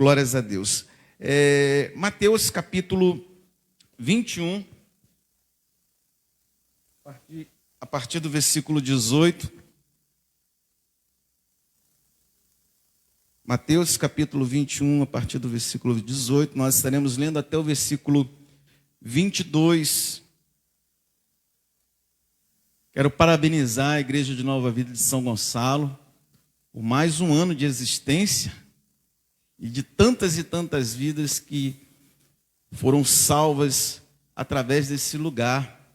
Glórias a Deus. Mateus capítulo 21, a partir do versículo 18. Mateus capítulo 21, a partir do versículo 18. Nós estaremos lendo até o versículo 22. Quero parabenizar a Igreja de Nova Vida de São Gonçalo por mais um ano de existência e de tantas e tantas vidas que foram salvas através desse lugar.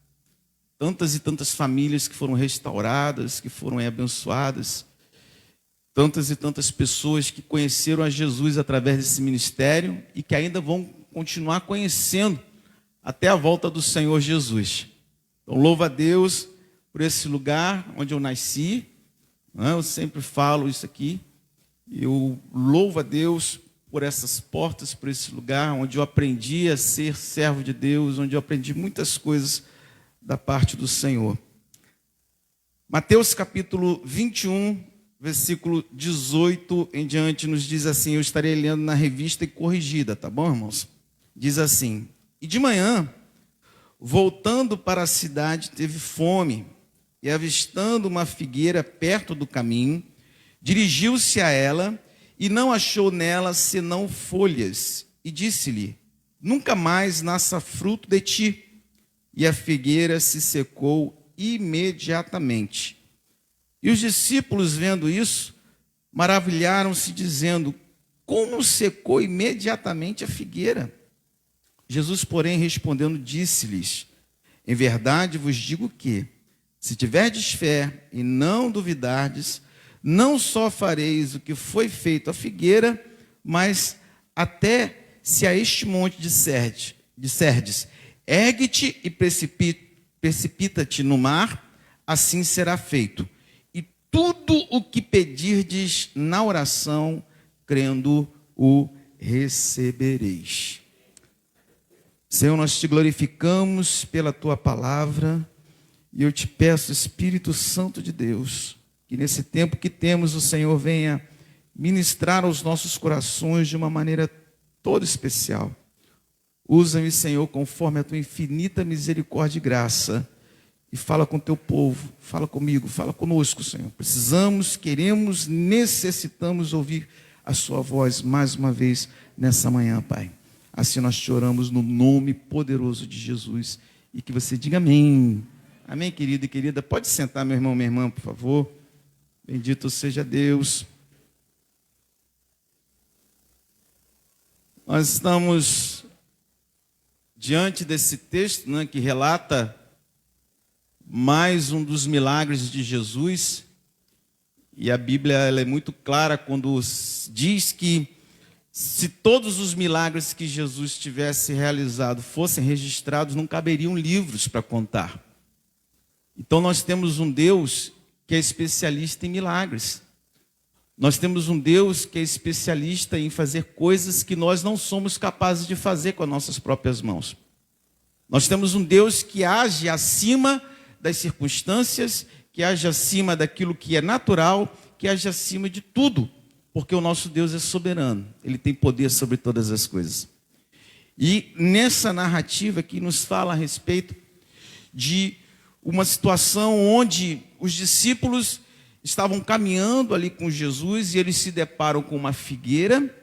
Tantas e tantas famílias que foram restauradas, que foram abençoadas. Tantas e tantas pessoas que conheceram a Jesus através desse ministério e que ainda vão continuar conhecendo até a volta do Senhor Jesus. Então, louva a Deus por esse lugar onde eu nasci. Eu sempre falo isso aqui. Eu louvo a Deus por essas portas, por esse lugar onde eu aprendi a ser servo de Deus, onde eu aprendi muitas coisas da parte do Senhor. Mateus capítulo 21, versículo 18 em diante, nos diz assim, eu estarei lendo na revista e corrigida, tá bom, irmãos? Diz assim, e de manhã, voltando para a cidade, teve fome, e avistando uma figueira perto do caminho, dirigiu-se a ela, e não achou nela senão folhas, e disse-lhe, nunca mais nasça fruto de ti. E a figueira se secou imediatamente. E os discípulos, vendo isso, maravilharam-se, dizendo, como secou imediatamente a figueira? Jesus, porém, respondendo, disse-lhes, em verdade vos digo que, se tiverdes fé e não duvidardes, não só fareis o que foi feito à figueira, mas até se a este monte disserdes, ergue-te e precipita-te no mar, assim será feito. E tudo o que pedirdes na oração, crendo, o recebereis. Senhor, nós te glorificamos pela tua palavra, e eu te peço, Espírito Santo de Deus, que nesse tempo que temos, o Senhor venha ministrar aos nossos corações de uma maneira toda especial. Usa-me, Senhor, conforme a tua infinita misericórdia e graça, e fala com o teu povo, fala comigo, fala conosco, Senhor. Precisamos, queremos, necessitamos ouvir a sua voz mais uma vez nessa manhã, Pai. Assim nós te oramos no nome poderoso de Jesus, e que você diga amém. Amém, querido e querida. Pode sentar, meu irmão, minha irmã, por favor. Bendito seja Deus. Nós estamos diante desse texto, né, que relata mais um dos milagres de Jesus. E a Bíblia ela é muito clara quando diz que se todos os milagres que Jesus tivesse realizado fossem registrados, não caberiam livros para contar. Então nós temos um Deus que é especialista em milagres. Nós temos um Deus que é especialista em fazer coisas que nós não somos capazes de fazer com as nossas próprias mãos. Nós temos um Deus que age acima das circunstâncias, que age acima daquilo que é natural, que age acima de tudo, porque o nosso Deus é soberano, Ele tem poder sobre todas as coisas. E nessa narrativa que nos fala a respeito de uma situação onde os discípulos estavam caminhando ali com Jesus e eles se deparam com uma figueira.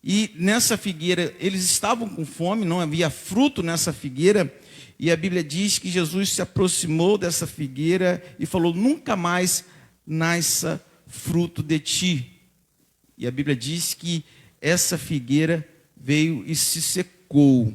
E nessa figueira eles estavam com fome, não havia fruto nessa figueira. E a Bíblia diz que Jesus se aproximou dessa figueira e falou, nunca mais nasça fruto de ti. E a Bíblia diz que essa figueira veio e se secou.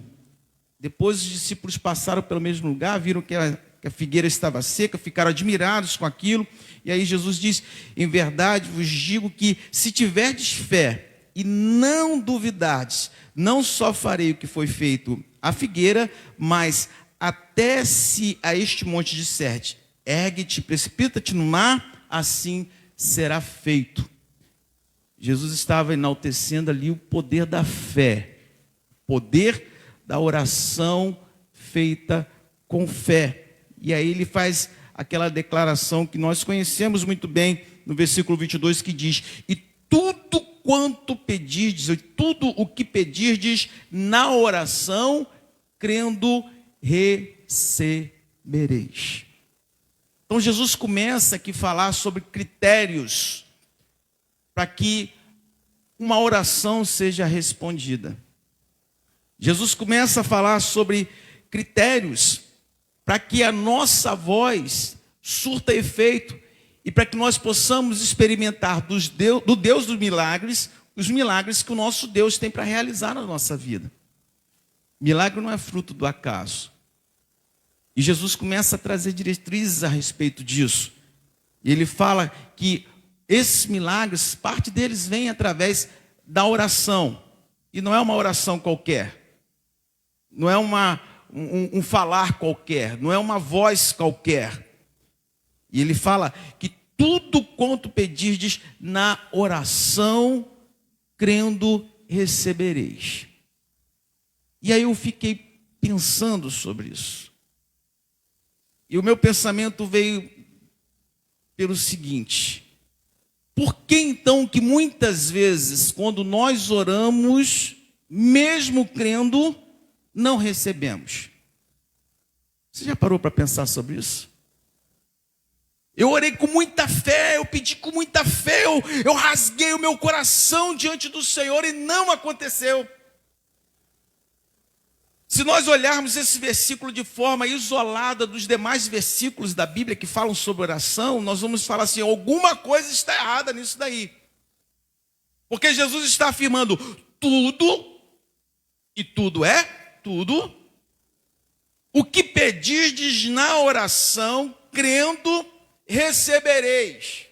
Depois os discípulos passaram pelo mesmo lugar, viram que a figueira estava seca, ficaram admirados com aquilo. E aí Jesus diz, em verdade vos digo que se tiverdes fé e não duvidardes, não só farei o que foi feito à figueira, mas até se a este monte disserdes, ergue-te, precipita-te no mar, assim será feito. Jesus estava enaltecendo ali o poder da fé, poder da oração feita com fé. E aí ele faz aquela declaração que nós conhecemos muito bem no versículo 22, que diz, e tudo quanto pedirdes, tudo o que pedirdes na oração, crendo, recebereis. Então Jesus começa aqui a falar sobre critérios para que uma oração seja respondida. Jesus começa a falar sobre critérios para que a nossa voz surta efeito e para que nós possamos experimentar do Deus dos milagres, os milagres que o nosso Deus tem para realizar na nossa vida. Milagre não é fruto do acaso. E Jesus começa a trazer diretrizes a respeito disso. E ele fala que esses milagres, parte deles vem através da oração. E não é uma oração qualquer. Não é um falar qualquer. Não é uma voz qualquer. E ele fala que tudo quanto pedirdes na oração, crendo, recebereis. E aí eu fiquei pensando sobre isso. E o meu pensamento veio pelo seguinte: por que então que muitas vezes, quando nós oramos, mesmo crendo, não recebemos? Você já parou para pensar sobre isso? Eu orei com muita fé, eu pedi com muita fé, eu rasguei o meu coração diante do Senhor e não aconteceu. Se nós olharmos esse versículo de forma isolada dos demais versículos da Bíblia que falam sobre oração, nós vamos falar assim: alguma coisa está errada nisso daí. Porque Jesus está afirmando tudo, e tudo é tudo, o que pedirdes na oração, crendo, recebereis.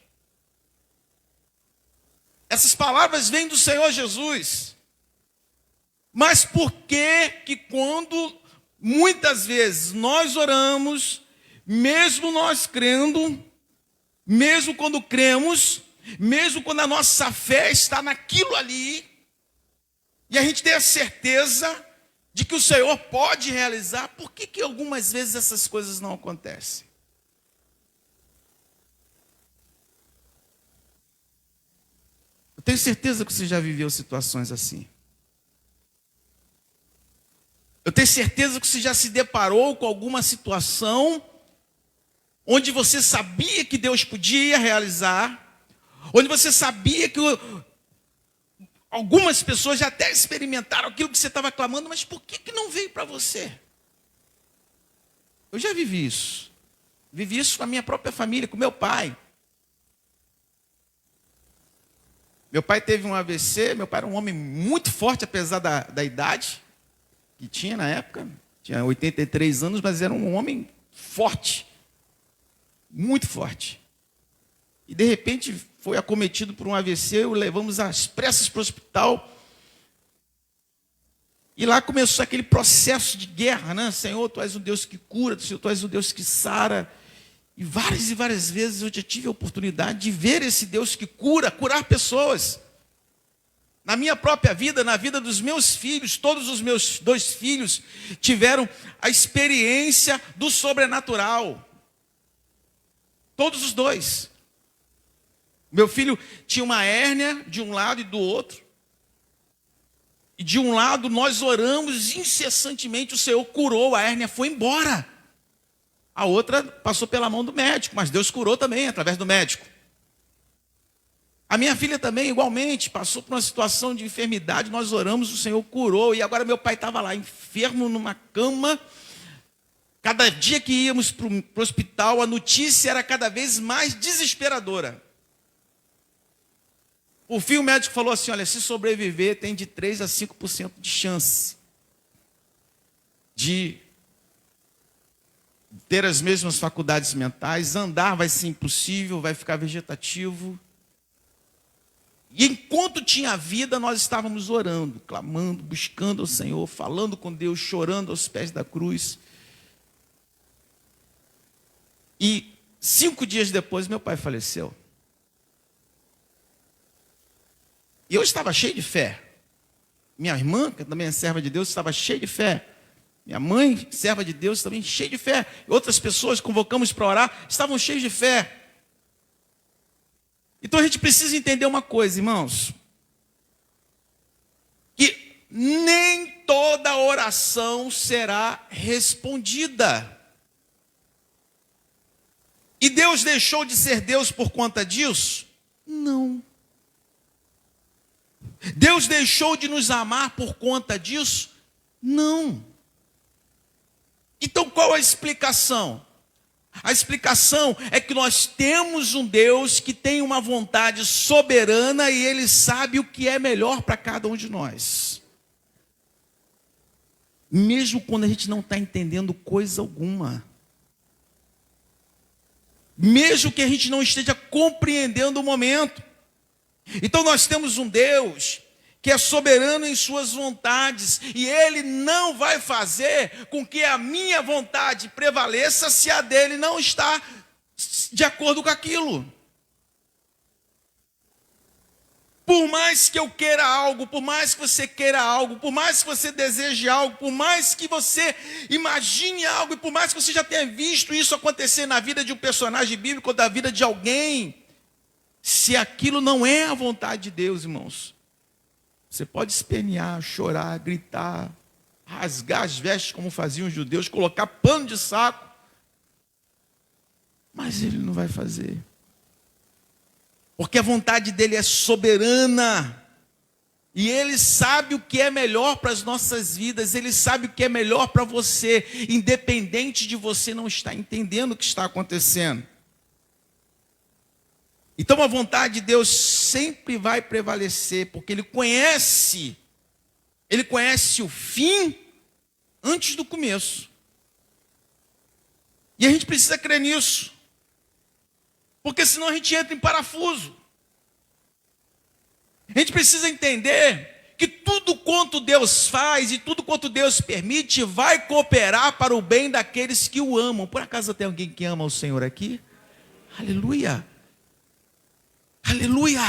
Essas palavras vêm do Senhor Jesus. Mas por que quando muitas vezes nós oramos, mesmo nós crendo, mesmo quando cremos, mesmo quando a nossa fé está naquilo ali, e a gente tem a certeza de que o Senhor pode realizar, por que algumas vezes essas coisas não acontecem? Eu tenho certeza que você já viveu situações assim. Eu tenho certeza que você já se deparou com alguma situação onde você sabia que Deus podia realizar, onde você sabia que algumas pessoas já até experimentaram aquilo que você estava clamando, mas por que não veio para você? Eu já vivi isso. Vivi isso com a minha própria família, com meu pai. Meu pai teve um AVC, meu pai era um homem muito forte, apesar da idade que tinha na época, tinha 83 anos, mas era um homem forte, muito forte. E de repente foi acometido por um AVC, o levamos às pressas para o hospital. E lá começou aquele processo de guerra, né? Senhor, tu és o Deus que cura, Senhor, tu és o Deus que sara. E várias vezes eu já tive a oportunidade de ver esse Deus que curar pessoas. Na minha própria vida, na vida dos meus filhos, todos os meus 2 filhos tiveram a experiência do sobrenatural. Todos os 2. Meu filho tinha uma hérnia de um lado e do outro. E de um lado nós oramos incessantemente, o Senhor curou, a hérnia foi embora. A outra passou pela mão do médico, mas Deus curou também através do médico. A minha filha também, igualmente, passou por uma situação de enfermidade, nós oramos, o Senhor curou, e agora meu pai estava lá, enfermo, numa cama. Cada dia que íamos para o hospital, a notícia era cada vez mais desesperadora. Por fim, o médico falou assim: olha, se sobreviver, tem de 3 a 5% de chance de ter as mesmas faculdades mentais, andar vai ser impossível, vai ficar vegetativo. E enquanto tinha vida, nós estávamos orando, clamando, buscando ao Senhor, falando com Deus, chorando aos pés da cruz. E 5 dias depois, meu pai faleceu. E eu estava cheio de fé. Minha irmã, que também é serva de Deus, estava cheia de fé. Minha mãe, serva de Deus, também cheia de fé. Outras pessoas que convocamos para orar, estavam cheias de fé. Então a gente precisa entender uma coisa, irmãos. oração será respondida. E Deus deixou de ser Deus por conta disso? Não. Deus deixou de nos amar por conta disso? Não. Então qual a explicação? A explicação é que nós temos um Deus que tem uma vontade soberana e Ele sabe o que é melhor para cada um de nós. Mesmo quando a gente não está entendendo coisa alguma. Mesmo que a gente não esteja compreendendo o momento. Então nós temos um Deus que é soberano em suas vontades, e Ele não vai fazer com que a minha vontade prevaleça se a dele não está de acordo com aquilo. Por mais que eu queira algo, por mais que você queira algo, por mais que você deseje algo, por mais que você imagine algo, e por mais que você já tenha visto isso acontecer na vida de um personagem bíblico ou da vida de alguém, se aquilo não é a vontade de Deus, irmãos, você pode espernear, chorar, gritar, rasgar as vestes como faziam os judeus, colocar pano de saco, mas Ele não vai fazer. Porque a vontade dele é soberana. E Ele sabe o que é melhor para as nossas vidas. Ele sabe o que é melhor para você, independente de você não estar entendendo o que está acontecendo. Então a vontade de Deus sempre vai prevalecer, porque Ele conhece o fim antes do começo. E a gente precisa crer nisso, porque senão a gente entra em parafuso. A gente precisa entender que tudo quanto Deus faz e tudo quanto Deus permite vai cooperar para o bem daqueles que o amam. Por acaso tem alguém que ama o Senhor aqui? Aleluia! Aleluia!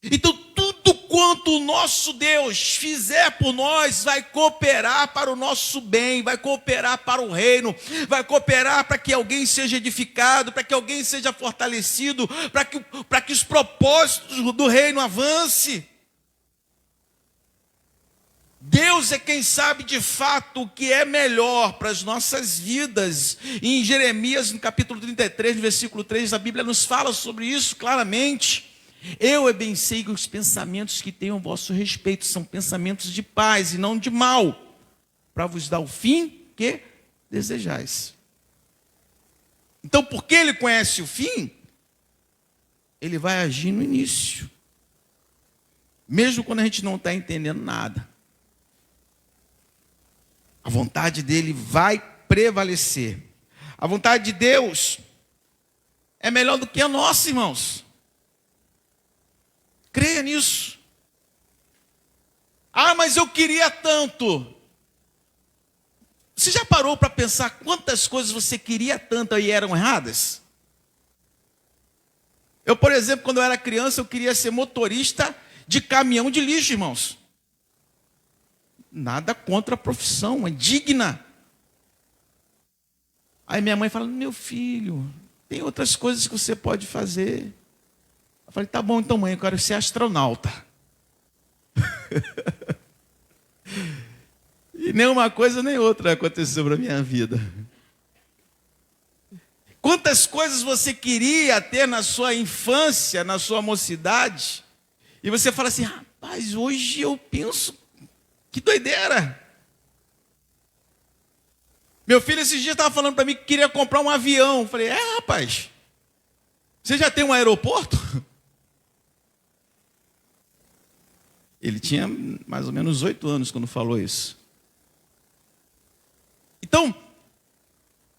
Então tudo quanto o nosso Deus fizer por nós vai cooperar para o nosso bem, vai cooperar para o reino, vai cooperar para que alguém seja edificado, para que alguém seja fortalecido, para que os propósitos do reino avancem. Deus é quem sabe de fato o que é melhor para as nossas vidas. E em Jeremias, no capítulo 33, no versículo 3, a Bíblia nos fala sobre isso claramente. Eu bem sei que os pensamentos que tenho a vosso respeito são pensamentos de paz e não de mal, para vos dar o fim que desejais. Então, porque Ele conhece o fim, Ele vai agir no início, mesmo quando a gente não está entendendo nada. A vontade dele vai prevalecer. A vontade de Deus é melhor do que a nossa, irmãos. Creia nisso. Ah, mas eu queria tanto. Você já parou para pensar quantas coisas você queria tanto e eram erradas? Eu, por exemplo, quando eu era criança, eu queria ser motorista de caminhão de lixo, irmãos. Nada contra a profissão, é digna. Aí minha mãe fala, meu filho, tem outras coisas que você pode fazer. Eu falei, tá bom então mãe, eu quero ser astronauta. E nem uma coisa nem outra aconteceu para a minha vida. Quantas coisas você queria ter na sua infância, na sua mocidade, e você fala assim, rapaz, hoje eu penso, que doideira. Meu filho esses dias estava falando para mim que queria comprar um avião. Eu falei, rapaz, você já tem um aeroporto? Ele tinha mais ou menos 8 anos quando falou isso. Então,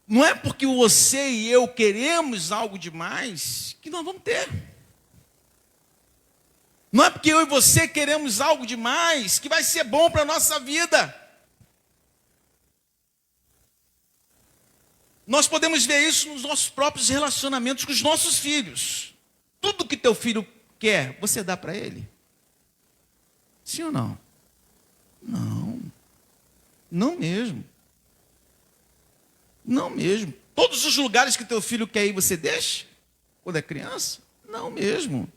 não é porque você e eu queremos algo demais que nós vamos ter. Não é porque eu e você queremos algo demais que vai ser bom para a nossa vida. Nós podemos ver isso nos nossos próprios relacionamentos com os nossos filhos. Tudo que teu filho quer, você dá para ele? Sim ou não? Não. Não mesmo. Não mesmo. Todos os lugares que teu filho quer ir, você deixa? Quando é criança? Não mesmo.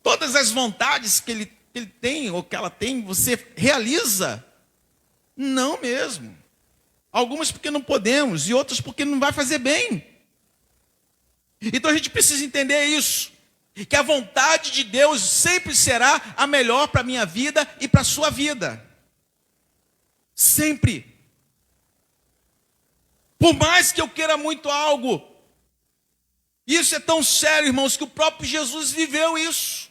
Todas as vontades que ele que ele tem ou que ela tem, você realiza? Não mesmo. Algumas porque não podemos e outras porque não vai fazer bem. Então a gente precisa entender isso, que a vontade de Deus sempre será a melhor para a minha vida e para a sua vida. Sempre. Por mais que eu queira muito algo, isso é tão sério, irmãos, que o próprio Jesus viveu isso.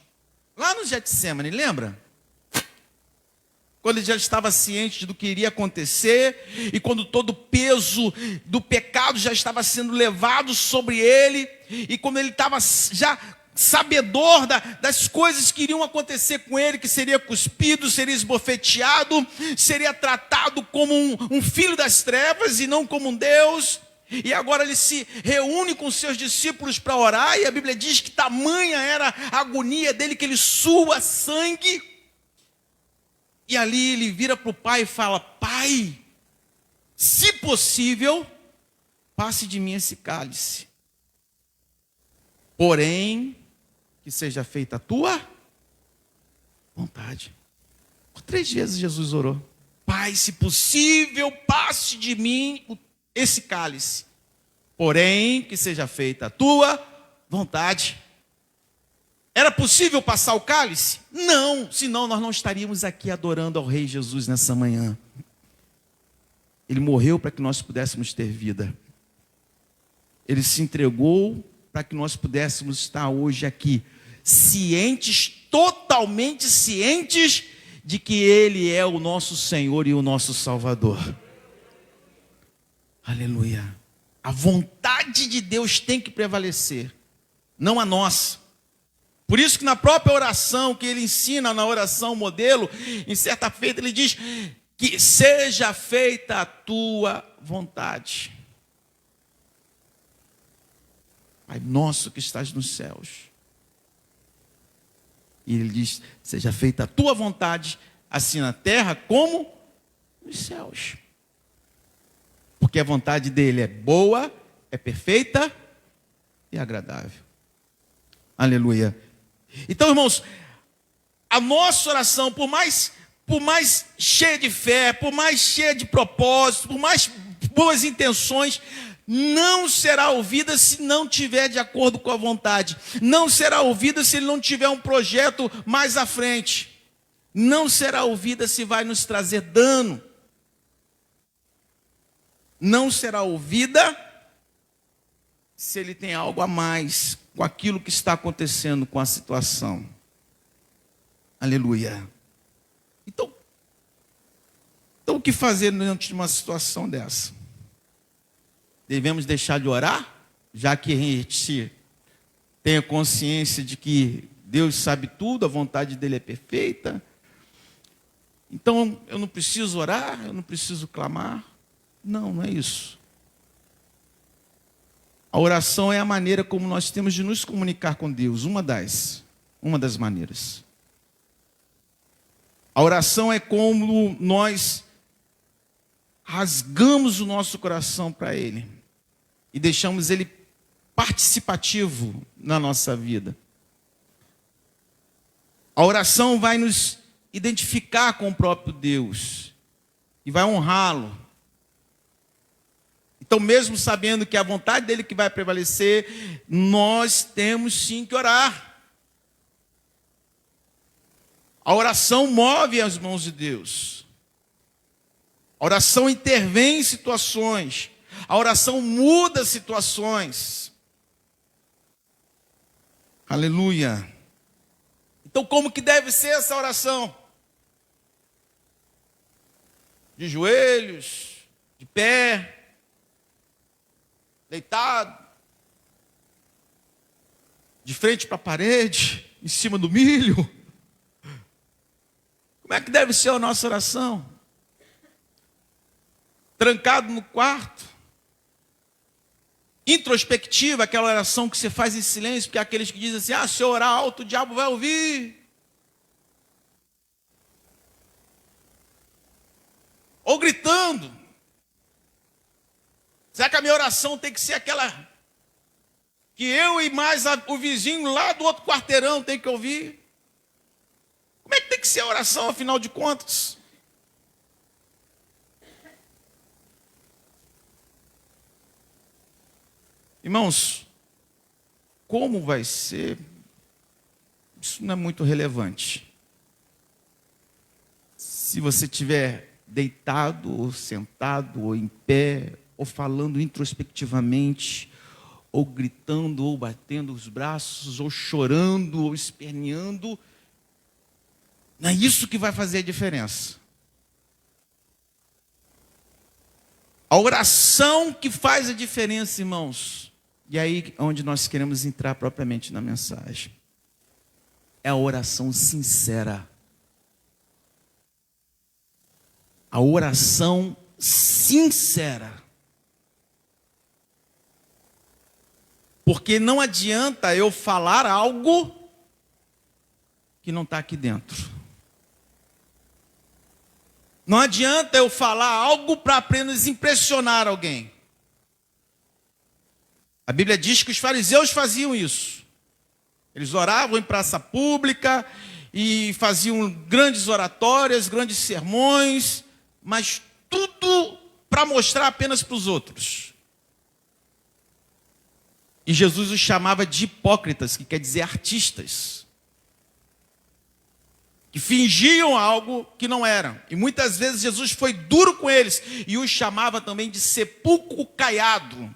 Lá no Getsêmani, lembra? Quando ele já estava ciente do que iria acontecer, e quando todo o peso do pecado já estava sendo levado sobre ele, e quando ele estava já sabedor das coisas que iriam acontecer com ele, que seria cuspido, seria esbofeteado, seria tratado como um filho das trevas e não como um Deus. E agora ele se reúne com seus discípulos para orar, e a Bíblia diz que tamanha era a agonia dele, que ele sua sangue. E ali ele vira para o pai e fala: Pai, se possível, passe de mim esse cálice. Porém, que seja feita a tua vontade. Por 3 vezes Jesus orou: Pai, se possível, passe de mim esse cálice. Porém, que seja feita a tua vontade. Era possível passar o cálice? Não, senão nós não estaríamos aqui adorando ao Rei Jesus nessa manhã. Ele morreu para que nós pudéssemos ter vida. Ele se entregou para que nós pudéssemos estar hoje aqui, cientes, totalmente cientes de que Ele é o nosso Senhor e o nosso Salvador. Aleluia. A vontade de Deus tem que prevalecer, não a nossa. Por isso que na própria oração que ele ensina, na oração modelo, em certa feita ele diz que seja feita a tua vontade. Pai nosso que estás nos céus. E ele diz, seja feita a tua vontade, assim na terra como nos céus. Porque a vontade dele é boa, é perfeita e agradável. Aleluia. Então, irmãos, a nossa oração, por mais cheia de fé, por mais cheia de propósito, por mais boas intenções, não será ouvida se não tiver de acordo com a vontade. Não será ouvida se ele não tiver um projeto mais à frente. Não será ouvida se vai nos trazer dano. Não será ouvida se ele tem algo a mais com aquilo que está acontecendo com a situação. Aleluia. Então o que fazer diante de uma situação dessa? Devemos deixar de orar, já que a gente tem a consciência de que Deus sabe tudo, a vontade dele é perfeita. Então eu não preciso orar, eu não preciso clamar. Não, não é isso. A oração é a maneira como nós temos de nos comunicar com Deus, uma das maneiras. A oração é como nós rasgamos o nosso coração para Ele e deixamos Ele participativo na nossa vida. A oração vai nos identificar com o próprio Deus e vai honrá-lo. Então, mesmo sabendo que é a vontade dele que vai prevalecer, nós temos sim que orar. A oração move as mãos de Deus. A oração intervém em situações. A oração muda situações. Aleluia. Então, como que deve ser essa oração? De joelhos, de pé, deitado, de frente para a parede, em cima do milho. Como é que deve ser a nossa oração? Trancado no quarto, introspectiva, aquela oração que você faz em silêncio, porque há aqueles que dizem assim, se eu orar alto, o diabo vai ouvir. Ou gritando. Será que a minha oração tem que ser aquela que eu e mais o vizinho lá do outro quarteirão tem que ouvir? Como é que tem ser a oração, afinal de contas. Irmãos, como vai ser? Isso não é muito relevante. Se você estiver deitado, ou sentado, ou em pé, ou falando introspectivamente, ou gritando, ou batendo os braços, ou chorando, ou esperneando, não é isso que vai fazer a diferença. A oração que faz a diferença, irmãos. E aí é onde nós queremos entrar propriamente na mensagem. É a oração sincera. A oração sincera. Porque não adianta eu falar algo que não está aqui dentro. Não adianta eu falar algo para apenas impressionar alguém. A Bíblia diz que os fariseus faziam isso. Eles oravam em praça pública e faziam grandes oratórias, grandes sermões, mas tudo para mostrar apenas para os outros. E Jesus os chamava de hipócritas, que quer dizer artistas, que fingiam algo que não eram. E muitas vezes Jesus foi duro com eles e os chamava também de sepulcro caiado.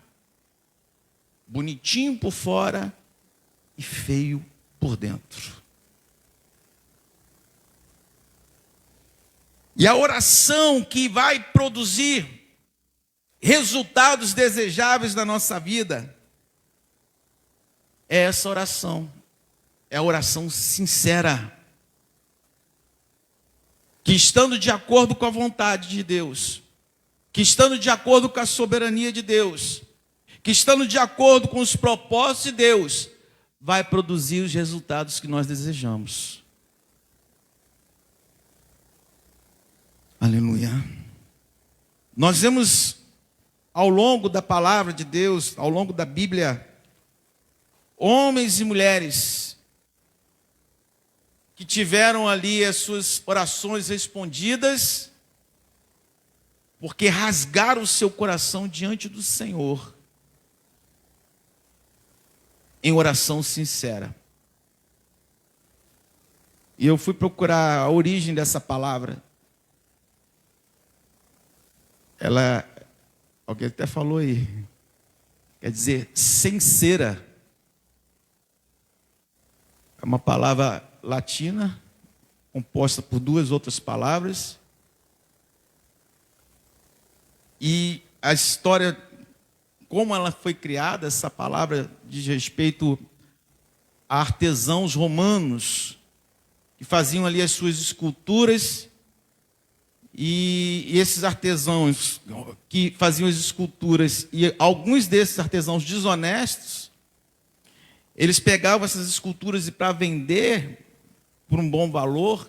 Bonitinho por fora e feio por dentro. E a oração que vai produzir resultados desejáveis na nossa vida é essa oração. É a oração sincera. Que estando de acordo com a vontade de Deus, que estando de acordo com a soberania de Deus, que estando de acordo com os propósitos de Deus, vai produzir os resultados que nós desejamos. Aleluia. Nós vemos ao longo da palavra de Deus, ao longo da Bíblia, homens e mulheres que tiveram ali as suas orações respondidas, porque rasgaram o seu coração diante do Senhor, em oração sincera. E eu fui procurar a origem dessa palavra. Alguém até falou aí, quer dizer, sincera. É uma palavra latina, composta por duas outras palavras. E a história, como ela foi criada, essa palavra diz respeito a artesãos romanos, que faziam ali as suas esculturas, e esses artesãos que faziam as esculturas, e alguns desses artesãos desonestos, eles pegavam essas esculturas e para vender por um bom valor,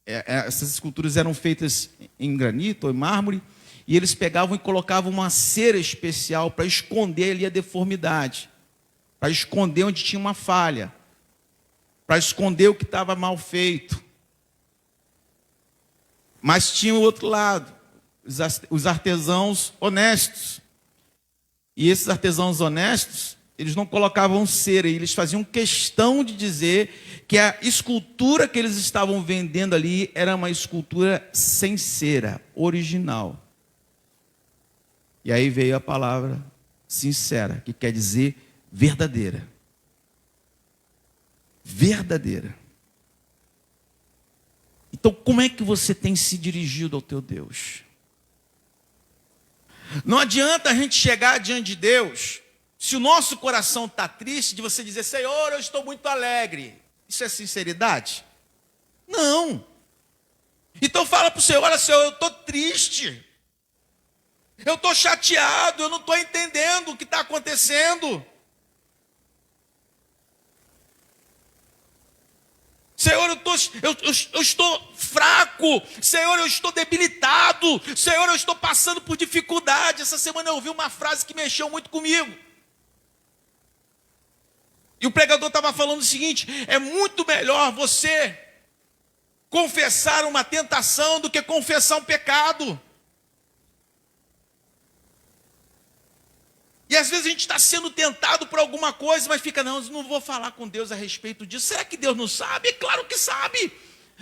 essas esculturas eram feitas em granito ou em mármore, e eles pegavam e colocavam uma cera especial para esconder ali a deformidade, para esconder onde tinha uma falha, para esconder o que estava mal feito. Mas tinha o outro lado, os artesãos honestos. E esses artesãos honestos, eles não colocavam cera, eles faziam questão de dizer que a escultura que eles estavam vendendo ali era uma escultura sem cera, original. E aí veio a palavra sincera, que quer dizer verdadeira. Verdadeira. Então, como é que você tem se dirigido ao teu Deus? Não adianta a gente chegar diante de Deus, se o nosso coração está triste, de você dizer, Senhor, eu estou muito alegre. Isso é sinceridade? Não. Então fala para o Senhor, olha Senhor, eu estou triste. Eu estou chateado, eu não estou entendendo o que está acontecendo. Senhor, eu estou fraco. Senhor, eu estou debilitado. Senhor, eu estou passando por dificuldade. Essa semana eu ouvi uma frase que mexeu muito comigo. E o pregador estava falando o seguinte, é muito melhor você confessar uma tentação do que confessar um pecado. E às vezes a gente está sendo tentado por alguma coisa, mas fica, não vou falar com Deus a respeito disso. Será que Deus não sabe? É claro que sabe.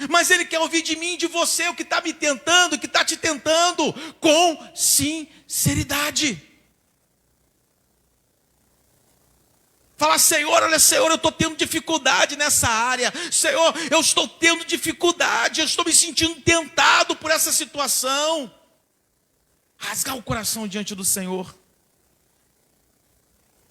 Mas Ele quer ouvir de mim, de você, o que está me tentando, o que está te tentando, com sinceridade. Fala, Senhor, olha, Senhor, eu estou tendo dificuldade nessa área. Senhor, eu estou tendo dificuldade, eu estou me sentindo tentado por essa situação. Rasgar o coração diante do Senhor.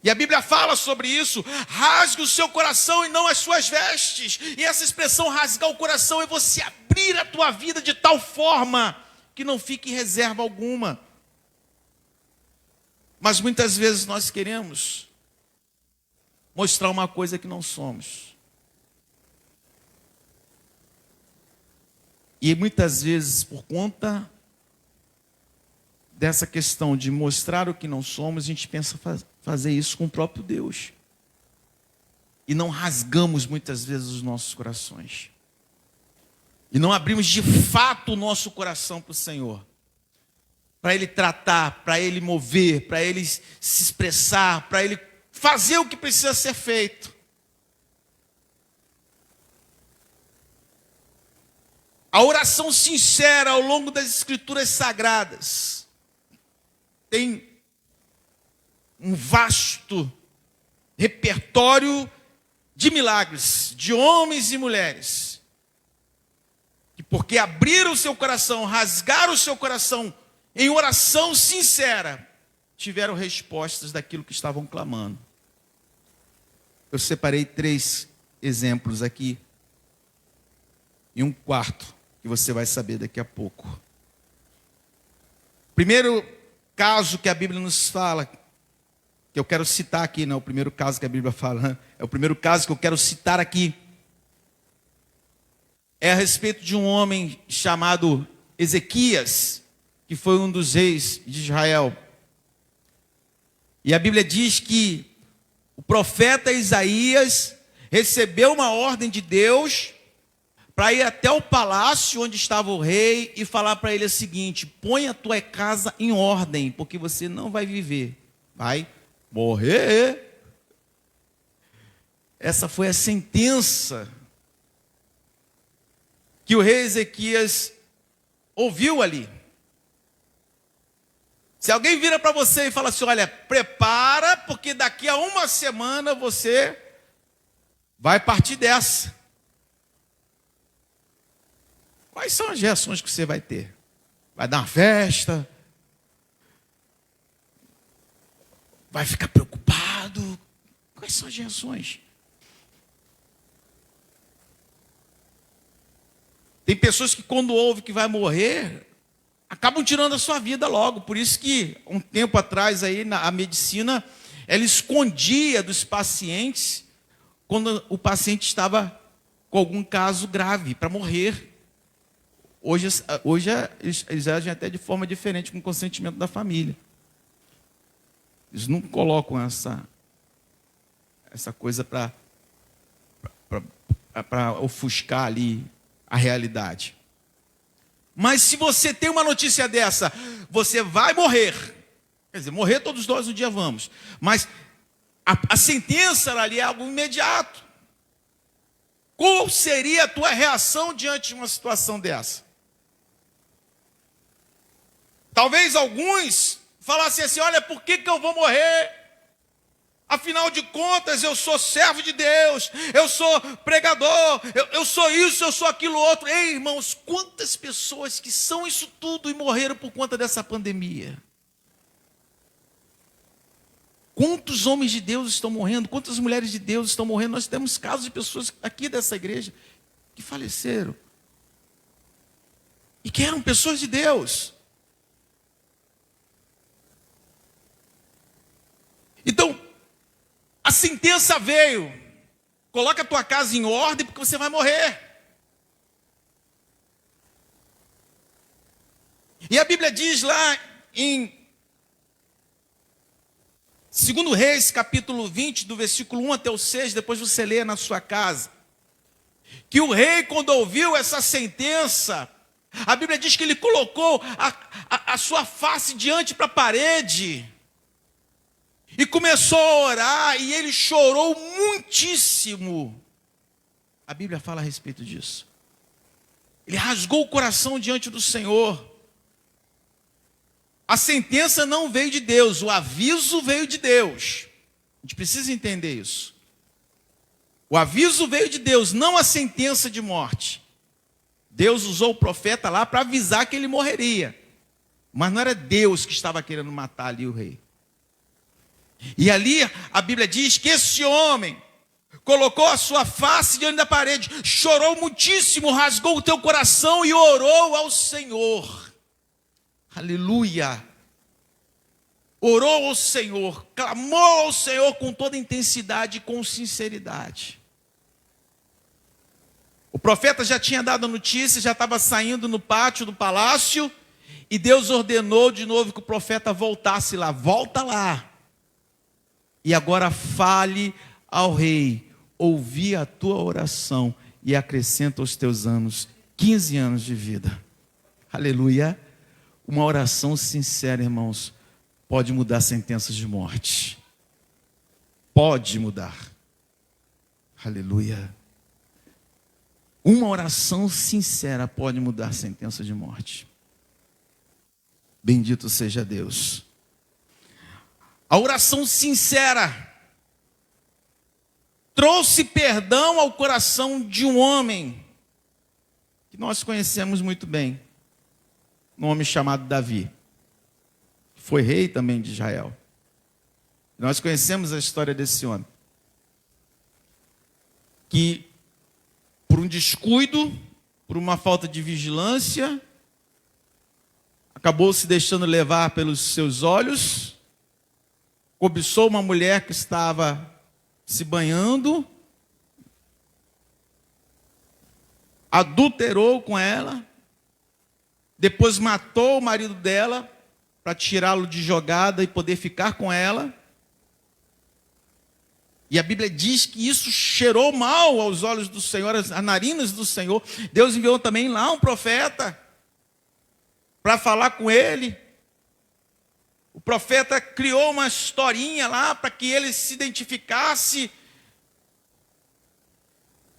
E a Bíblia fala sobre isso, rasgue o seu coração e não as suas vestes. E essa expressão rasgar o coração é você abrir a tua vida de tal forma que não fique em reserva alguma. Mas muitas vezes nós queremos mostrar uma coisa que não somos. E muitas vezes, por conta dessa questão de mostrar o que não somos, a gente pensa fazer isso com o próprio Deus. E não rasgamos muitas vezes os nossos corações. E não abrimos de fato o nosso coração para o Senhor. Para Ele tratar, para Ele mover, para Ele se expressar, para Ele fazer o que precisa ser feito. A oração sincera ao longo das Escrituras Sagradas tem um vasto repertório de milagres, de homens e mulheres, que porque abriram o seu coração, rasgaram o seu coração em oração sincera, tiveram respostas daquilo que estavam clamando. Eu separei 3 exemplos aqui, e um quarto, que você vai saber daqui a pouco. Primeiro caso que a Bíblia nos fala, que eu quero citar aqui, não é o primeiro caso que a Bíblia fala, é o primeiro caso que eu quero citar aqui, é a respeito de um homem chamado Ezequias, que foi um dos reis de Israel. E a Bíblia diz que o profeta Isaías recebeu uma ordem de Deus para ir até o palácio onde estava o rei e falar para ele o seguinte: põe a tua casa em ordem, porque você não vai viver, vai morrer. Essa foi a sentença que o rei Ezequias ouviu ali. Se alguém vira para você e fala assim: olha, prepara, porque daqui a uma semana você vai partir dessa. Quais são as reações que você vai ter? Vai dar uma festa? Vai ficar preocupado? Quais são as reações? Tem pessoas que quando ouvem que vai morrer, acabam tirando a sua vida logo. Por isso que, um tempo atrás, aí, a medicina, ela escondia dos pacientes quando o paciente estava com algum caso grave, para morrer. Hoje eles agem até de forma diferente, com o consentimento da família. Eles não colocam essa coisa para ofuscar ali a realidade. Mas se você tem uma notícia dessa, você vai morrer. Quer dizer, morrer todos nós um dia vamos. Mas a sentença ali é algo imediato. Qual seria a tua reação diante de uma situação dessa? Talvez alguns falassem assim: olha, por que eu vou morrer? Afinal de contas, eu sou servo de Deus, eu sou pregador, eu sou isso, eu sou aquilo outro. Ei, irmãos, quantas pessoas que são isso tudo e morreram por conta dessa pandemia? Quantos homens de Deus estão morrendo? Quantas mulheres de Deus estão morrendo? Nós temos casos de pessoas aqui dessa igreja que faleceram e que eram pessoas de Deus. Então, a sentença veio: coloca a tua casa em ordem, porque você vai morrer. E a Bíblia diz lá em 2 Reis, capítulo 20, do versículo 1 até o 6, depois você lê na sua casa, que o rei, quando ouviu essa sentença, a Bíblia diz que ele colocou a sua face diante para a parede e começou a orar, e ele chorou muitíssimo. A Bíblia fala a respeito disso. Ele rasgou o coração diante do Senhor. A sentença não veio de Deus, o aviso veio de Deus. A gente precisa entender isso. O aviso veio de Deus, não a sentença de morte. Deus usou o profeta lá para avisar que ele morreria. Mas não era Deus que estava querendo matar ali o rei. E ali a Bíblia diz que esse homem colocou a sua face diante da parede, chorou muitíssimo, rasgou o teu coração e orou ao Senhor. Aleluia! Orou ao Senhor, clamou ao Senhor com toda intensidade e com sinceridade. O profeta já tinha dado a notícia, já estava saindo no pátio do palácio, e Deus ordenou de novo que o profeta voltasse lá. Volta lá. E agora fale ao rei, ouvi a tua oração e acrescenta aos teus anos 15 anos de vida. Aleluia. Uma oração sincera, irmãos, pode mudar sentenças de morte. Pode mudar. Aleluia. Uma oração sincera pode mudar sentença de morte. Bendito seja Deus. A oração sincera trouxe perdão ao coração de um homem que nós conhecemos muito bem, um homem chamado Davi. Foi rei também de Israel. Nós conhecemos a história desse homem, que por um descuido, por uma falta de vigilância, acabou se deixando levar pelos seus olhos, cobiçou uma mulher que estava se banhando, adulterou com ela, depois matou o marido dela para tirá-lo de jogada e poder ficar com ela. E a Bíblia diz que isso cheirou mal aos olhos do Senhor, às narinas do Senhor. Deus enviou também lá um profeta para falar com ele. O profeta criou uma historinha lá para que ele se identificasse.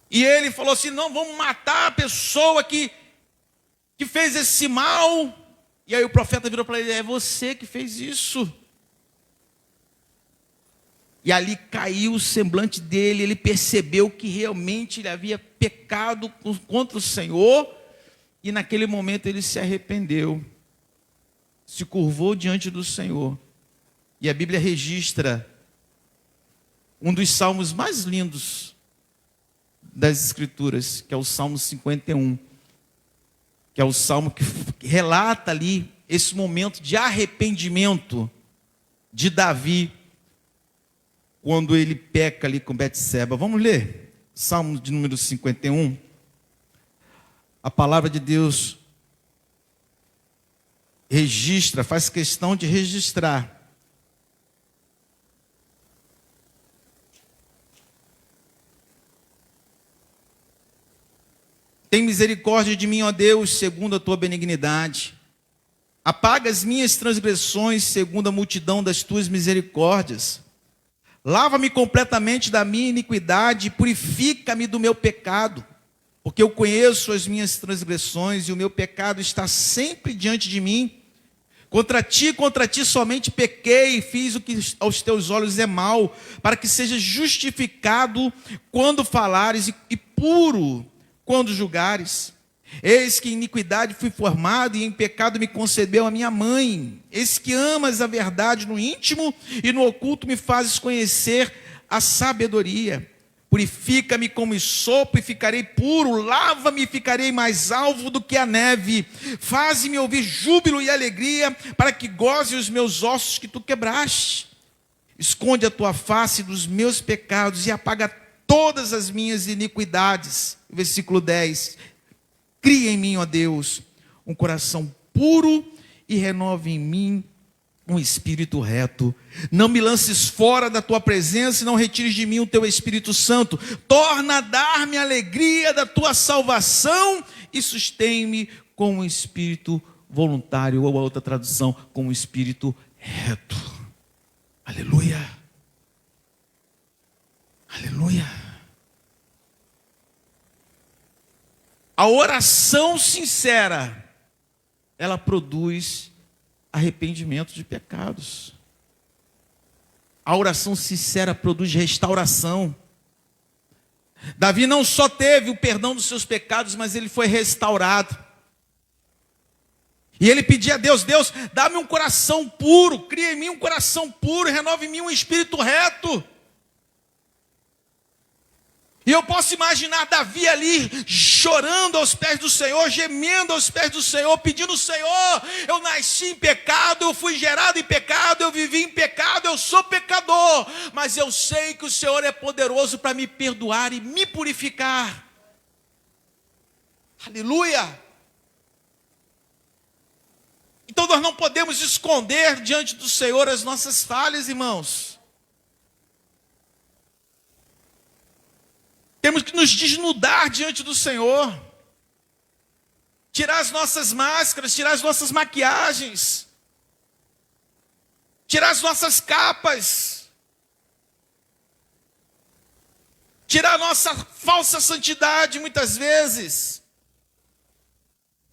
E ele falou assim: não, vamos matar a pessoa que fez esse mal. E aí o profeta virou para ele: é você que fez isso. E ali caiu o semblante dele, ele percebeu que realmente ele havia pecado contra o Senhor, e naquele momento ele se arrependeu, se curvou diante do Senhor. E a Bíblia registra um dos salmos mais lindos das Escrituras, que é o Salmo 51, que é o salmo que relata ali esse momento de arrependimento de Davi, quando ele peca ali com Betseba. Vamos ler? Salmo de número 51. A palavra de Deus registra, faz questão de registrar. Tem misericórdia de mim, ó Deus, segundo a tua benignidade. Apaga as minhas transgressões, segundo a multidão das tuas misericórdias. Lava-me completamente da minha iniquidade, purifica-me do meu pecado, porque eu conheço as minhas transgressões e o meu pecado está sempre diante de mim. Contra ti somente pequei e fiz o que aos teus olhos é mal, para que sejas justificado quando falares e puro quando julgares. Eis que em iniquidade fui formado e em pecado me concebeu a minha mãe. Eis que amas a verdade no íntimo e no oculto me fazes conhecer a sabedoria. Purifica-me como sopo e ficarei puro, lava-me e ficarei mais alvo do que a neve. Faze-me ouvir júbilo e alegria, para que goze os meus ossos que tu quebraste. Esconde a tua face dos meus pecados e apaga todas as minhas iniquidades. Versículo 10. Cria em mim, ó Deus, um coração puro e renova em mim um espírito reto. Não me lances fora da tua presença e não retires de mim o teu Espírito Santo. Torna a dar-me a alegria da tua salvação e sustém-me com um espírito voluntário, ou a outra tradução, com um espírito reto. Aleluia. Aleluia. A oração sincera, ela produz arrependimento de pecados. A oração sincera produz restauração. Davi não só teve o perdão dos seus pecados, mas ele foi restaurado. E ele pedia a Deus: Deus, dá-me um coração puro, cria em mim um coração puro, renova em mim um espírito reto. E eu posso imaginar Davi ali, chorando aos pés do Senhor, gemendo aos pés do Senhor, pedindo: Senhor, eu nasci em pecado, eu fui gerado em pecado, eu vivi em pecado, eu sou pecador, mas eu sei que o Senhor é poderoso para me perdoar e me purificar. Aleluia! Então nós não podemos esconder diante do Senhor as nossas falhas, irmãos. Temos que nos desnudar diante do Senhor. Tirar as nossas máscaras, tirar as nossas maquiagens. Tirar as nossas capas. Tirar a nossa falsa santidade muitas vezes.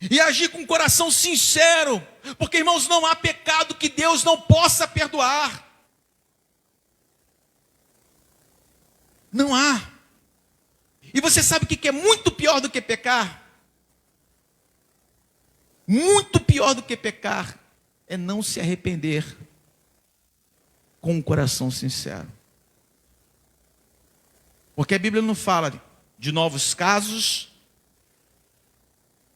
E agir com um coração sincero. Porque, irmãos, não há pecado que Deus não possa perdoar. Não há. E você sabe o que é muito pior do que pecar? Muito pior do que pecar é não se arrepender com um coração sincero. Porque a Bíblia não fala de novos casos,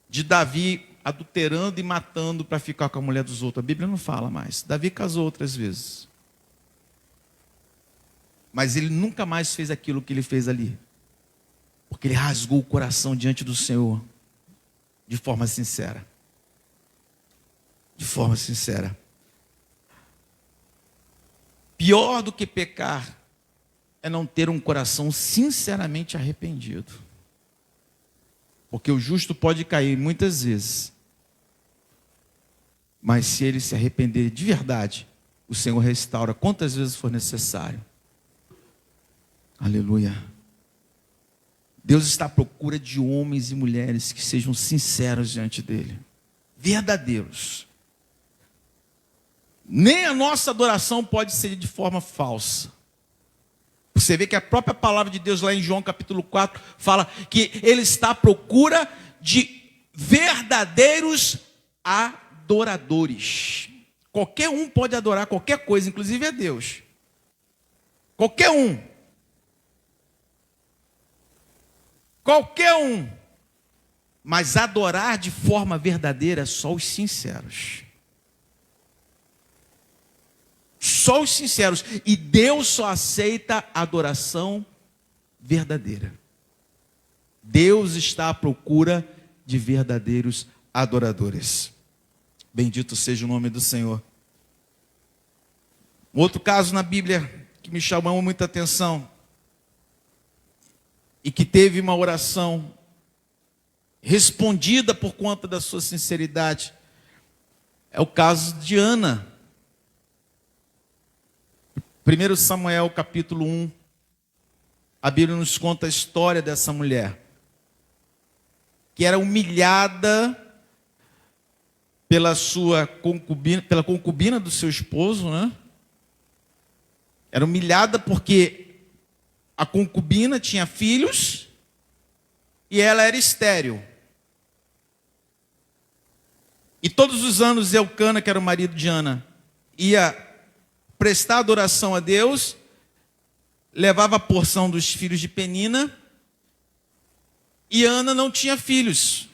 de Davi adulterando e matando para ficar com a mulher dos outros. A Bíblia não fala mais. Davi casou outras vezes. Mas ele nunca mais fez aquilo que ele fez ali. Porque ele rasgou o coração diante do Senhor de forma sincera. De forma sincera. Pior do que pecar é não ter um coração sinceramente arrependido. Porque o justo pode cair muitas vezes. Mas se ele se arrepender de verdade, o Senhor restaura quantas vezes for necessário. Aleluia. Deus está à procura de homens e mulheres que sejam sinceros diante dele. Verdadeiros. Nem a nossa adoração pode ser de forma falsa. Você vê que a própria palavra de Deus lá em João capítulo 4 fala que ele está à procura de verdadeiros adoradores. Qualquer um pode adorar qualquer coisa, inclusive a Deus. Qualquer um. Qualquer um. Mas adorar de forma verdadeira só os sinceros. Só os sinceros. E Deus só aceita adoração verdadeira. Deus está à procura de verdadeiros adoradores. Bendito seja o nome do Senhor. Um outro caso na Bíblia que me chamou muita atenção e que teve uma oração respondida por conta da sua sinceridade é o caso de Ana. 1 Samuel capítulo 1, a Bíblia nos conta a história dessa mulher, que era humilhada pela sua concubina, pela concubina do seu esposo, né? Era humilhada porque a concubina tinha filhos e ela era estéril. E todos os anos Eucana, que era o marido de Ana, ia prestar adoração a Deus, levava a porção dos filhos de Penina, e Ana não tinha filhos,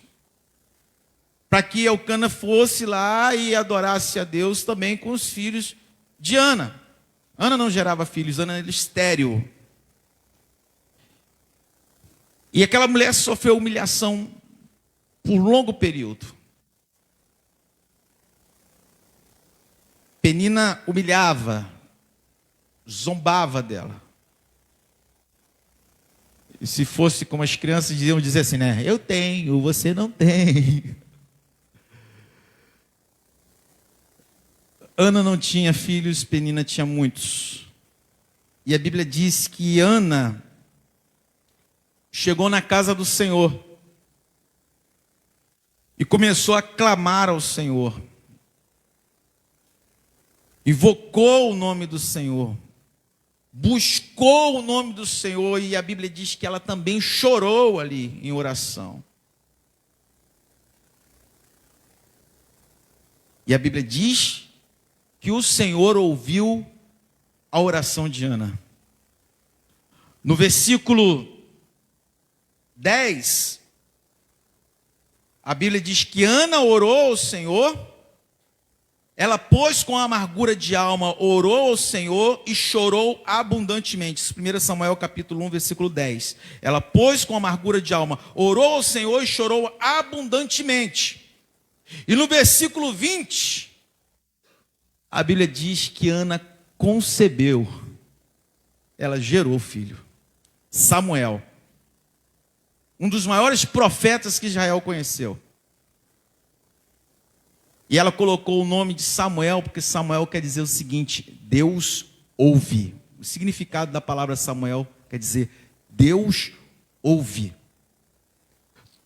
para que Eucana fosse lá e adorasse a Deus também com os filhos de Ana. Ana não gerava filhos, Ana era estéril. E aquela mulher sofreu humilhação por longo período. Penina humilhava, zombava dela. E se fosse como as crianças iam dizer assim, né? Eu tenho, você não tem. Ana não tinha filhos, Penina tinha muitos. E a Bíblia diz que Ana chegou na casa do Senhor e começou a clamar ao Senhor. Invocou o nome do Senhor. Buscou o nome do Senhor, e a Bíblia diz que ela também chorou ali em oração. E a Bíblia diz que o Senhor ouviu a oração de Ana. No versículo 10, a Bíblia diz que Ana orou ao Senhor. Ela, pois, com amargura de alma, orou ao Senhor e chorou abundantemente. 1 Samuel capítulo 1, versículo 10. Ela, pois, com amargura de alma, orou ao Senhor e chorou abundantemente. E no versículo 20, a Bíblia diz que Ana concebeu. Ela gerou filho. Samuel. Um dos maiores profetas que Israel conheceu. E ela colocou o nome de Samuel, porque Samuel quer dizer o seguinte: Deus ouve. O significado da palavra Samuel quer dizer Deus ouve.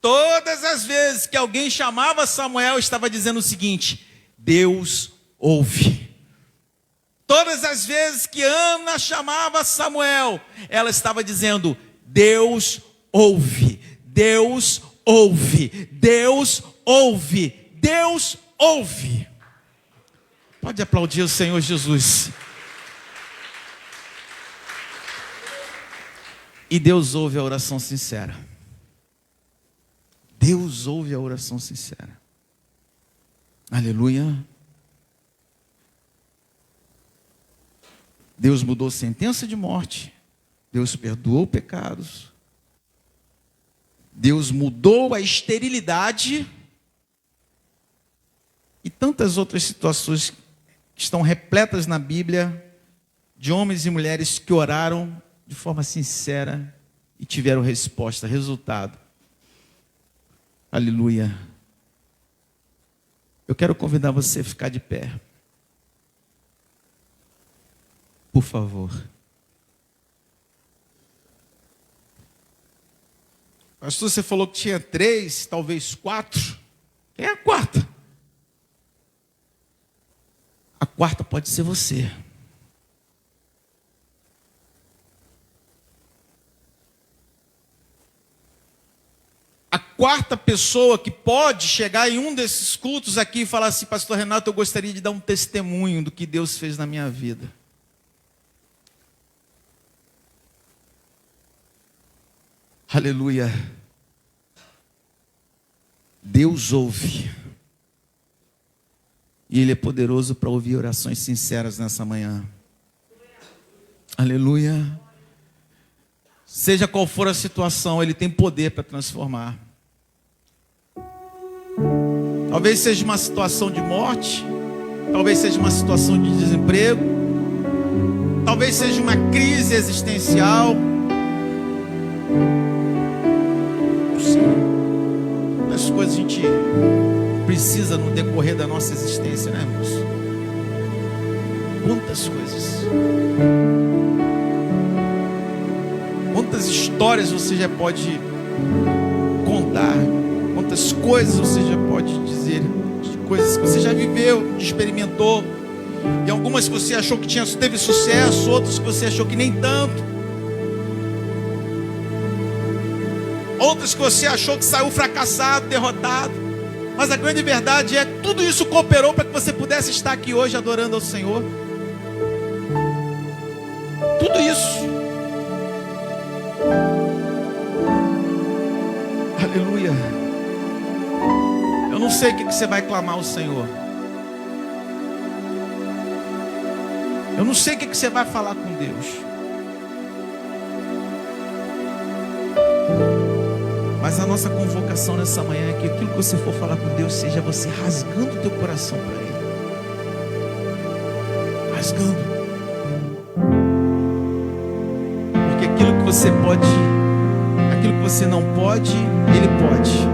Todas as vezes que alguém chamava Samuel, estava dizendo o seguinte: Deus ouve. Todas as vezes que Ana chamava Samuel, ela estava dizendo: Deus ouve, Deus ouve, Deus ouve, Deus ouve. Pode aplaudir o Senhor Jesus. E Deus ouve a oração sincera. Deus ouve a oração sincera. Aleluia. Deus mudou sentença de morte. Deus perdoou pecados. Deus mudou a esterilidade. E tantas outras situações que estão repletas na Bíblia, de homens e mulheres que oraram de forma sincera e tiveram resposta, resultado. Aleluia. Eu quero convidar você a ficar de pé. Por favor. Pastor, você falou que tinha 3, talvez 4. Quem é a quarta? A quarta pode ser você. A quarta pessoa que pode chegar em um desses cultos aqui e falar assim: Pastor Renato, eu gostaria de dar um testemunho do que Deus fez na minha vida. Aleluia. Deus ouve. E Ele é poderoso para ouvir orações sinceras nessa manhã. Aleluia. Seja qual for a situação, Ele tem poder para transformar. Talvez seja uma situação de morte. Talvez seja uma situação de desemprego. Talvez seja uma crise existencial. Quantas coisas a gente precisa no decorrer da nossa existência, né, irmãos? Quantas coisas. Quantas histórias você já pode contar? Quantas coisas você já pode dizer? De coisas que você já viveu, experimentou. E algumas que você achou que teve sucesso, outras que você achou que nem tanto. Outras que você achou que saiu fracassado, derrotado. Mas a grande verdade é que tudo isso cooperou para que você pudesse estar aqui hoje adorando ao Senhor. Tudo isso. Aleluia. Eu não sei o que você vai clamar ao Senhor. Eu não sei o que você vai falar com Deus. Mas a nossa convocação nessa manhã é que aquilo que você for falar com Deus seja você rasgando o teu coração para Ele. rasgando. Porque aquilo que você pode, aquilo que você não pode, Ele pode.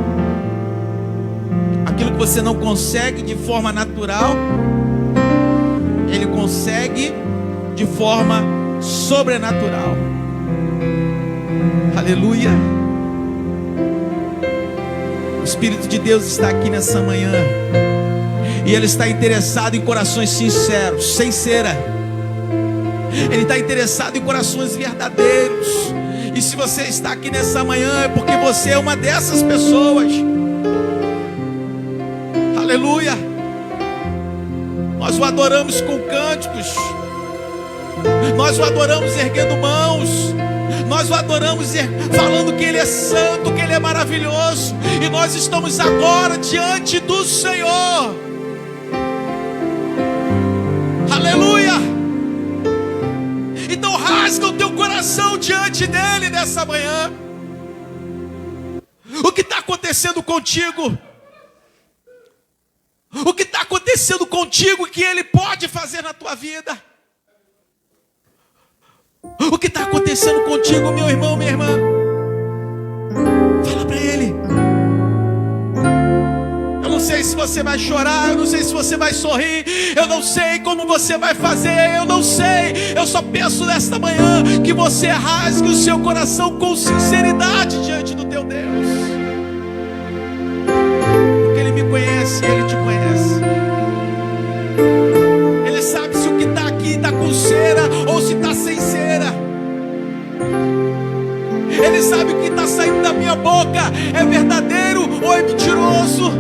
Aquilo que você não consegue de forma natural, Ele consegue de forma sobrenatural. Aleluia. O Espírito de Deus está aqui nessa manhã, e Ele está interessado em corações sinceros, sem cera. Ele está interessado em corações verdadeiros. E se você está aqui nessa manhã, é porque você é uma dessas pessoas. Aleluia. Nós o adoramos com cânticos, nós o adoramos erguendo mãos, nós o adoramos falando que Ele é santo, que Ele é maravilhoso. E nós estamos agora diante do Senhor. Aleluia. Então rasga o teu coração diante dEle nessa manhã. O que está acontecendo contigo? O que está acontecendo contigo que Ele pode fazer na tua vida? O que está acontecendo contigo, meu irmão, minha irmã? Fala para Ele. Eu não sei se você vai chorar, eu não sei se você vai sorrir, eu não sei como você vai fazer, eu não sei. Eu só peço nesta manhã que você rasgue o seu coração com sinceridade diante do teu Deus. Porque Ele me conhece, Ele te conhece. Ele sabe se o que está aqui está com cera ou se está sem cera. Ele sabe o que está saindo da minha boca é verdadeiro ou é mentiroso.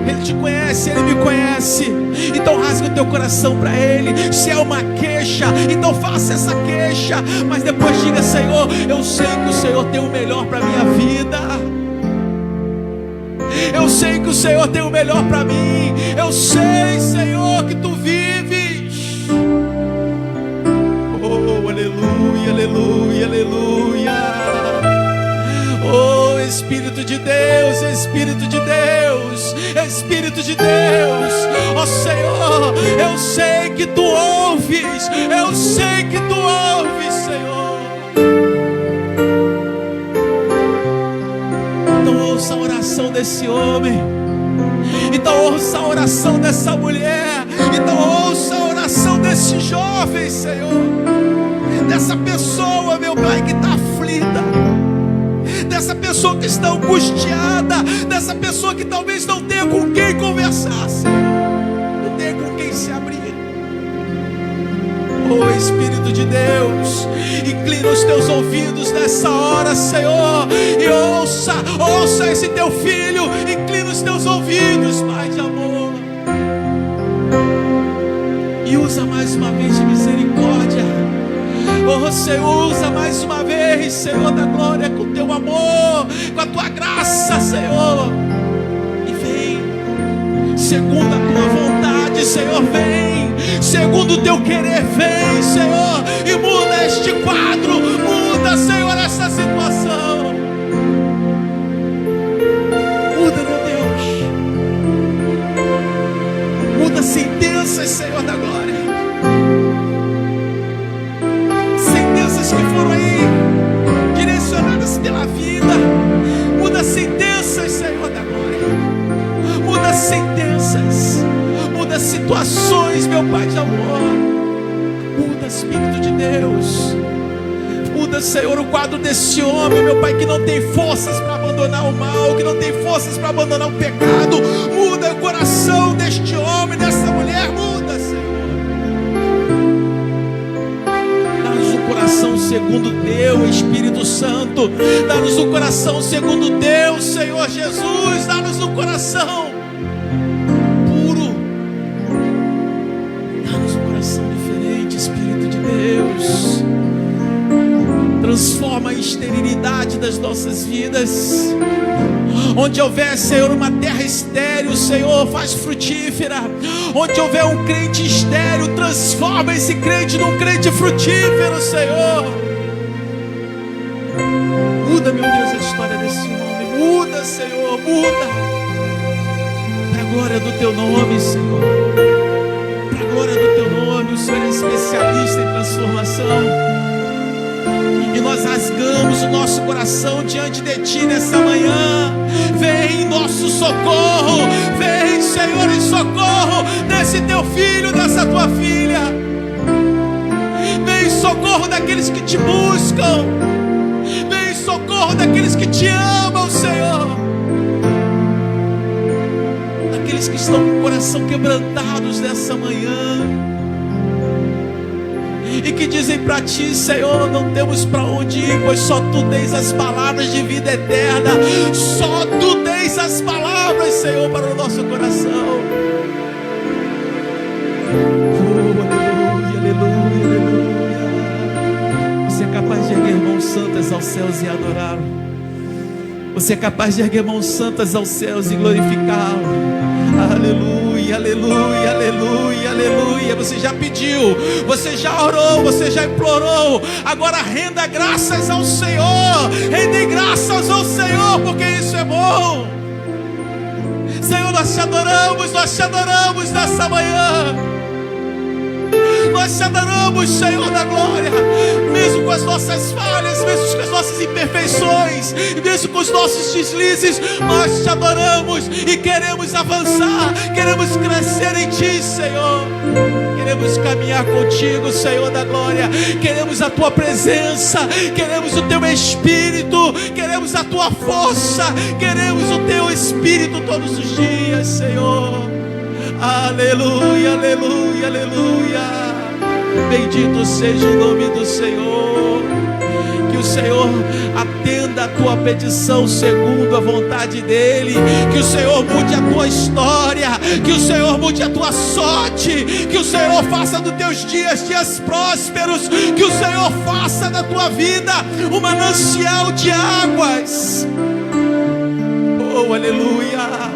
Ele te conhece, Ele me conhece. Então rasga o teu coração para Ele. Se é uma queixa, então faça essa queixa, mas depois diga: Senhor, eu sei que o Senhor tem o melhor para a minha vida. Eu sei que o Senhor tem o melhor para mim. Eu sei, Senhor, que Tu vives. Oh, aleluia, aleluia, aleluia. Oh, Espírito de Deus, Espírito de Deus, Espírito de Deus. Oh, Senhor, eu sei que Tu ouves. Eu sei que Tu ouves, Senhor. Então ouça a oração desse homem. Então ouça a oração dessa mulher. Então ouça a oração desse jovem, Senhor. Dessa pessoa, meu Pai, que está aflita. Dessa pessoa que está angustiada. Dessa pessoa que talvez não tenha com quem conversar, Senhor. Não tenha com quem se abrir. Oh, Espírito de Deus, inclina os teus ouvidos nessa hora, Senhor, e ouça esse teu filho. Inclina os teus ouvidos, Pai de amor, e usa mais uma vez de misericórdia. Oh, Senhor, usa mais uma vez, Senhor da glória, com teu amor, com a tua graça, Senhor. E vem segundo a tua vontade, Senhor, vem segundo o teu querer, vem, Senhor, e muda este quadro, muda, Senhor, essa situação. Muda, meu Deus. Muda sentenças, Senhor da glória. Sentenças que foram aí direcionadas pela vida. Muda sentenças, Senhor da glória. Muda sentenças. Muda situações, meu Pai de amor. Muda, Espírito de Deus. Muda, Senhor, o quadro desse homem, meu Pai, que não tem forças para abandonar o mal, que não tem forças para abandonar o pecado. Muda o coração deste homem, dessa mulher. Muda, Senhor. Dá-nos um coração segundo Teu, Espírito Santo. Dá-nos um coração segundo Teu, Senhor Jesus. Dá-nos um coração puro. Dá-nos um coração diferente, Espírito de Deus. Transforma a esterilidade das nossas vidas. Onde houver, Senhor, uma terra estéril, Senhor, faz frutífera. Onde houver um crente estéril, transforma esse crente num crente frutífero, Senhor. Muda, meu Deus, a história desse homem. Muda, Senhor, muda. Para a glória do Teu nome, Senhor. Para a glória do teu nome. O Senhor é especialista em transformação. E nós rasgamos o nosso coração diante de ti nessa manhã. Vem em nosso socorro. Vem, Senhor, em socorro desse teu filho, dessa tua filha. Vem em socorro daqueles que te buscam. Vem em socorro daqueles que te amam, Senhor. Daqueles que estão com o coração quebrantados nessa manhã e que dizem para ti: Senhor, não temos para onde ir, pois só tu tens as palavras de vida eterna. Só tu tens as palavras, Senhor, para o nosso coração. Aleluia, aleluia, aleluia. Você é capaz de erguer mãos santas aos céus e adorá-lo. Você é capaz de erguer mãos santas aos céus e glorificá-lo. Aleluia, aleluia, aleluia, aleluia. Você já pediu, você já orou, você já implorou. Agora renda graças ao Senhor. Rende graças ao Senhor, porque isso é bom. Senhor, nós te adoramos nessa manhã. Nós te adoramos, Senhor da glória. Mesmo com as nossas falhas, mesmo com as nossas imperfeições, mesmo com os nossos deslizes, nós te adoramos e queremos avançar, queremos crescer em ti, Senhor. Queremos caminhar contigo, Senhor da glória. Queremos a tua presença, queremos o teu Espírito, queremos a tua força, queremos o teu Espírito todos os dias, Senhor. Aleluia, aleluia, aleluia. Bendito seja o nome do Senhor. Que o Senhor atenda a tua petição segundo a vontade dEle. Que o Senhor mude a tua história. Que o Senhor mude a tua sorte. Que o Senhor faça dos teus dias prósperos. Que o Senhor faça da tua vida um manancial de águas. Oh, aleluia.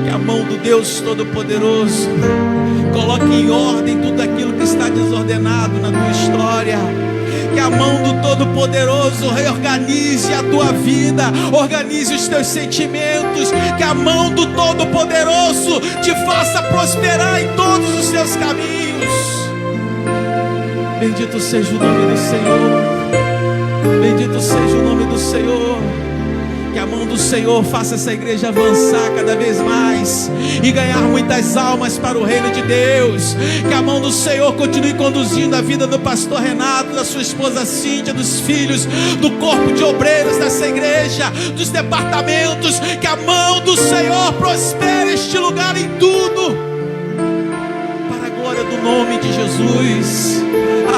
Que a mão do Deus Todo-Poderoso coloque em ordem tudo aquilo que está desordenado na tua história. Que a mão do Todo-Poderoso reorganize a tua vida, organize os teus sentimentos. Que a mão do Todo-Poderoso te faça prosperar em todos os teus caminhos. Bendito seja o nome do Senhor. Bendito seja o nome do Senhor. Que a mão do Senhor faça essa igreja avançar cada vez mais e ganhar muitas almas para o reino de Deus. Que a mão do Senhor continue conduzindo a vida do pastor Renato, da sua esposa Cíntia, dos filhos, do corpo de obreiros dessa igreja, dos departamentos. Que a mão do Senhor prospere este lugar em tudo, para a glória do nome de Jesus.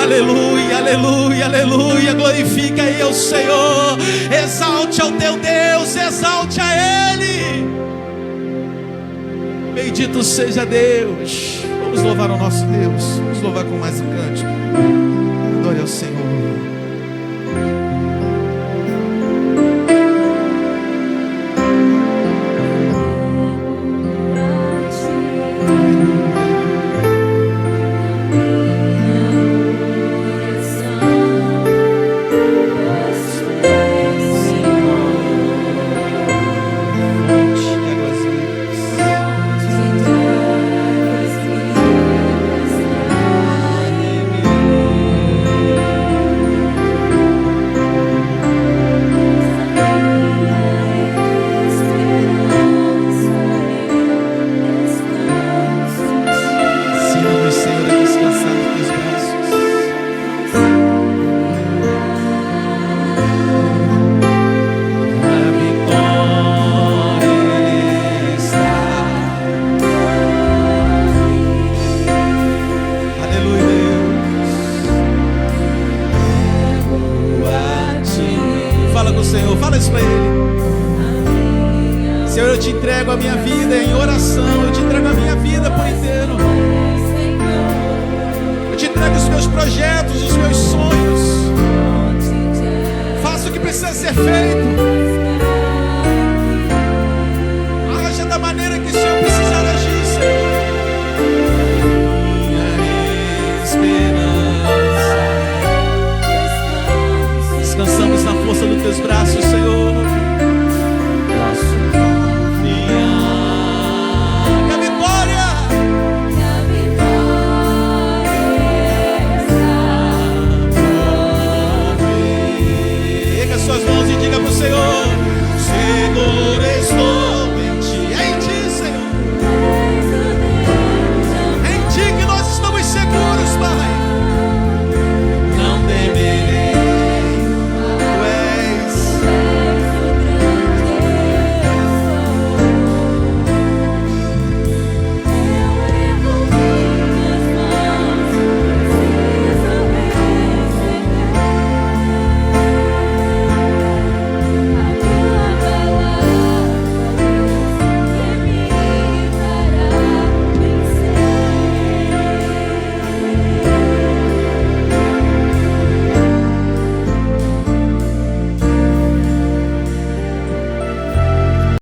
Aleluia, aleluia, aleluia. Glorifica aí ao Senhor. Exalte ao teu Deus, exalte a Ele. Bendito seja Deus. Vamos louvar o nosso Deus. Vamos louvar com mais um cântico. Adore ao Senhor. Projetos, os meus sonhos. Faça o que precisa ser feito.